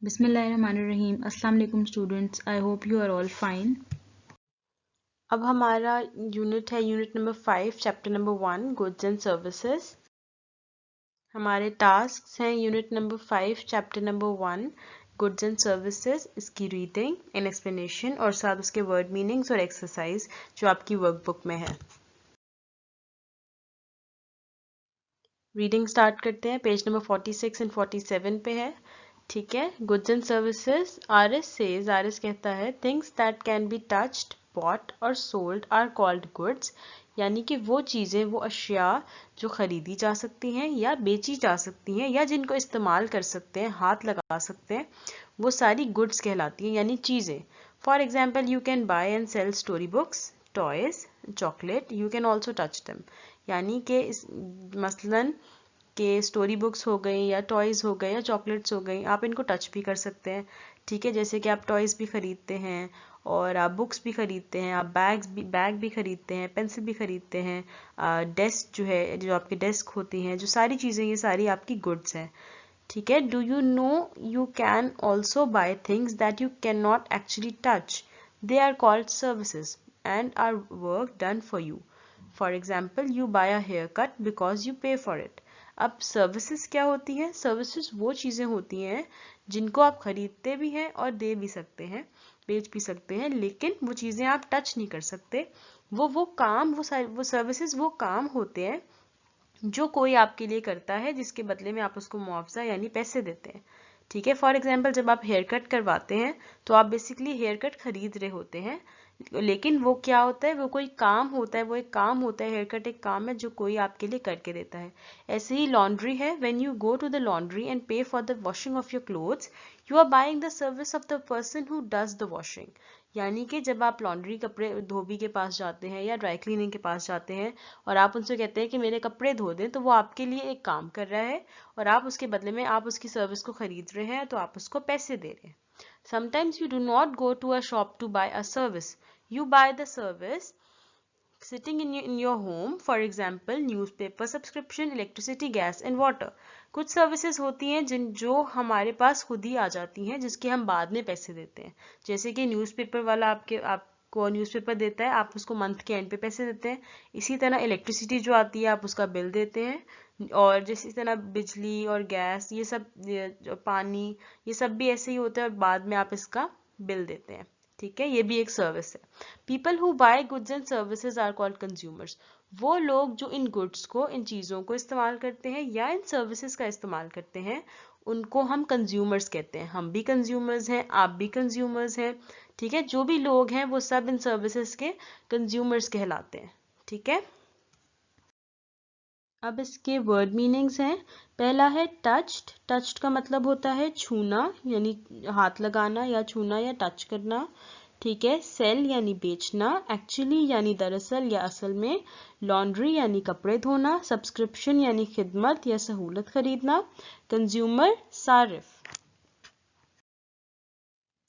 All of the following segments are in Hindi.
बिस्मिल्लाहिर्रहमानिर्रहीम। अस्सलाम वालेकुम students, I hope you are all fine. अब हमारा यूनिट है unit number 5 chapter number 1 goods and services. हमारे टास्क्स हैं unit number 5 chapter number 1 goods and services, इसकी रीडिंग एंड एक्सप्लेनेशन और साथ उसके वर्ड मीनिंग्स और एक्सरसाइज जो आपकी वर्कबुक में है। रीडिंग स्टार्ट करते हैं। पेज नंबर 46 एंड 47 पे है। ठीक है। गुड्स एंड सर्विसेज, आरएस कहता है things that can be touched, bought और सोल्ड आर कॉल्ड गुड्स, यानी कि वो चीज़ें, वो अशिया जो खरीदी जा सकती हैं या बेची जा सकती हैं या जिनको इस्तेमाल कर सकते हैं, हाथ लगा सकते हैं, वो सारी गुड्स कहलाती हैं, यानी चीज़ें। For example, you can buy and sell story books, toys, chocolate, you can also touch them, यानी कि मसलन के स्टोरी बुक्स हो गई या टॉयज़ हो गए या चॉकलेट्स हो गई, आप इनको टच भी कर सकते हैं। ठीक है। जैसे कि आप टॉयज़ भी ख़रीदते हैं और आप बुक्स भी ख़रीदते हैं, आप बैग भी ख़रीदते हैं, पेंसिल भी ख़रीदते हैं, डेस्क जो है, जो आपकी डेस्क होती हैं, जो सारी चीज़ें, ये सारी आपकी गुड्स हैं। ठीक है। Do you know you can also buy things that you can not actually touch, they are called services and are work done for you. For example, you buy a haircut because you pay for it. अब सर्विसेज क्या होती हैं? सर्विसेज वो चीज़ें होती हैं जिनको आप खरीदते भी हैं और दे भी सकते हैं, बेच भी सकते हैं, लेकिन वो चीज़ें आप टच नहीं कर सकते। वो काम, वो सर्विसेज वो काम होते हैं जो कोई आपके लिए करता है, जिसके बदले में आप उसको मुआवजा यानी पैसे देते हैं। ठीक है। फॉर एग्जाम्पल, जब आप हेयर कट करवाते हैं तो आप बेसिकली हेयर कट खरीद रहे होते हैं, लेकिन वो क्या होता है, वो कोई काम होता है, वो एक काम होता है, हेयर कट एक काम है जो कोई आपके लिए करके देता है। ऐसे ही लॉन्ड्री है। When you go to the laundry and pay for the washing of your clothes, you are buying the service of the person who does the washing, यानी कि जब आप लॉन्ड्री कपड़े धोबी के पास जाते हैं या ड्राई क्लीनिंग के पास जाते हैं और आप उनसे कहते हैं कि मेरे कपड़े धो दें, तो वो आपके लिए एक काम कर रहा है और आप उसके बदले में आप उसकी सर्विस को खरीद रहे हैं, तो आप उसको पैसे दे रहे हैं। Sometimes you do not go to a shop to buy a service, you buy the service sitting in your home. For example, newspaper subscription, electricity, gas and water. कुछ सर्विसेज होती हैं जो हमारे पास खुद ही आ जाती हैं, जिसके हम बाद में पैसे देते हैं। जैसे कि न्यूज़पेपर वाला आपको न्यूज़पेपर देता है, आप उसको मंथ के एंड पे पैसे देते हैं। इसी तरह इलेक्ट्रिसिटी जो आती है, आप उसका बिल देते हैं। और जिस तरह बिजली और गैस, जो पानी, ये सब भी ऐसे ही होता है और बाद में आप इसका बिल देते हैं। ठीक है। ये भी एक सर्विस है। People who buy goods and services are called consumers. वो लोग जो इन गुड्स को, इन चीज़ों को इस्तेमाल करते हैं या इन सर्विसेज का इस्तेमाल करते हैं, उनको हम कंज्यूमर्स कहते हैं। हम भी कंज्यूमर्स हैं, आप भी कंज्यूमर्स हैं। ठीक है। जो भी लोग हैं वो सब इन सर्विसेज के कंज्यूमर्स कहलाते हैं। ठीक है। अब इसके वर्ड मीनिंग्स हैं। पहला है टच्ड। टच्ड का मतलब होता है छूना, यानी हाथ लगाना या छूना या टच करना। ठीक है। सेल यानी बेचना, एक्चुअली यानी दरअसल या असल में, लॉन्ड्री यानी कपड़े धोना, सब्सक्रिप्शन यानी खिदमत या सहूलत खरीदना, कंज्यूमर सारिफ।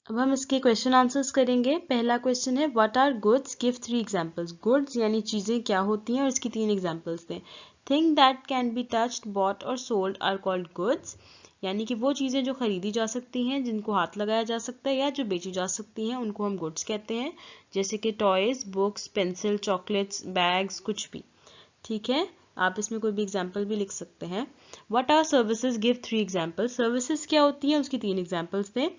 अब हम इसके क्वेश्चन आंसर्स करेंगे। पहला क्वेश्चन है what are goods, give 3 examples. Goods यानी चीज़ें क्या होती हैं और इसकी 3 एग्जांपल्स दें। Thing that can be touched, bought और सोल्ड आर कॉल्ड गुड्स, यानी कि वो चीज़ें जो खरीदी जा सकती हैं, जिनको हाथ लगाया जा सकता है या जो बेची जा सकती हैं, उनको हम गुड्स कहते हैं। जैसे कि toys, books, pencil, chocolates, bags, कुछ भी। ठीक है। आप इसमें कोई भी एग्जाम्पल भी लिख सकते हैं। What are services, give 3 examples. Services क्या होती हैं, उसकी 3 एग्जाम्पल्स दें।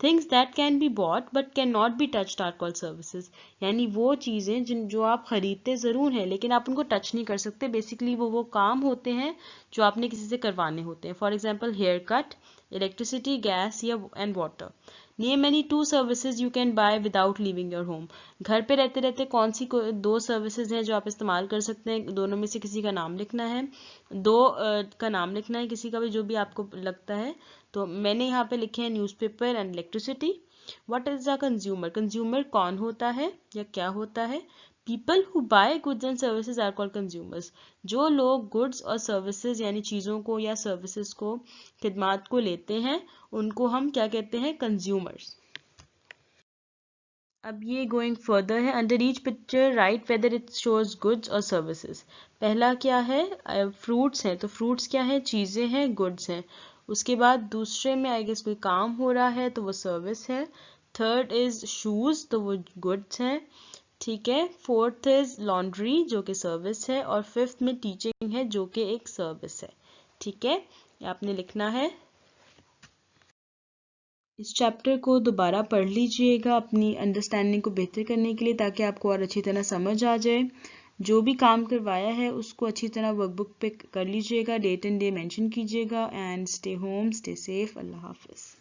Things that can be bought but can not be touched are called services, यानी वो चीज़ें जो आप खरीदते ज़रूर हैं लेकिन आप उनको टच नहीं कर सकते। बेसिकली वो काम होते हैं जो आपने किसी से करवाने होते हैं। For example, hair cut, electricity, gas या and water. Name any 2 services you can buy without leaving your home. घर पे रहते रहते कौन सी 2 सर्विसेज हैं जो आप इस्तेमाल कर सकते हैं। दोनों में से किसी का नाम लिखना है। का नाम लिखना है, किसी का भी, जो भी आपको लगता है। तो मैंने यहाँ पे लिखे हैं newspaper and electricity. What is a consumer, consumer कौन होता है या क्या होता है। People who buy goods and services are called consumers. जो लोग गुड्स और सर्विसेज यानी चीज़ों को या सर्विसेज को, खिदमात को लेते हैं, उनको हम क्या कहते हैं, कंज्यूमर्स। अब ये गोइंग फर्दर है। Under each picture right whether it shows goods और सर्विसेज। पहला क्या है, फ्रूट्स हैं, तो फ्रूट्स क्या है, चीज़ें हैं, गुड्स हैं। उसके बाद दूसरे में आई गेस कोई काम हो रहा है तो वो सर्विस है। थर्ड इज शूज़, तो वो गुड्स हैं, ठीक है। फोर्थ इज लॉन्ड्री जो कि सर्विस है, और फिफ्थ में टीचिंग है जो कि एक सर्विस है, ठीक है। आपने लिखना है। इस चैप्टर को दोबारा पढ़ लीजिएगा अपनी अंडरस्टैंडिंग को बेहतर करने के लिए, ताकि आपको और अच्छी तरह समझ आ जाए। जो भी काम करवाया है उसको अच्छी तरह वर्कबुक पे कर लीजिएगा, डेट एंड डे मेंशन कीजिएगा। And stay home, stay safe. अल्लाह हाफिज़।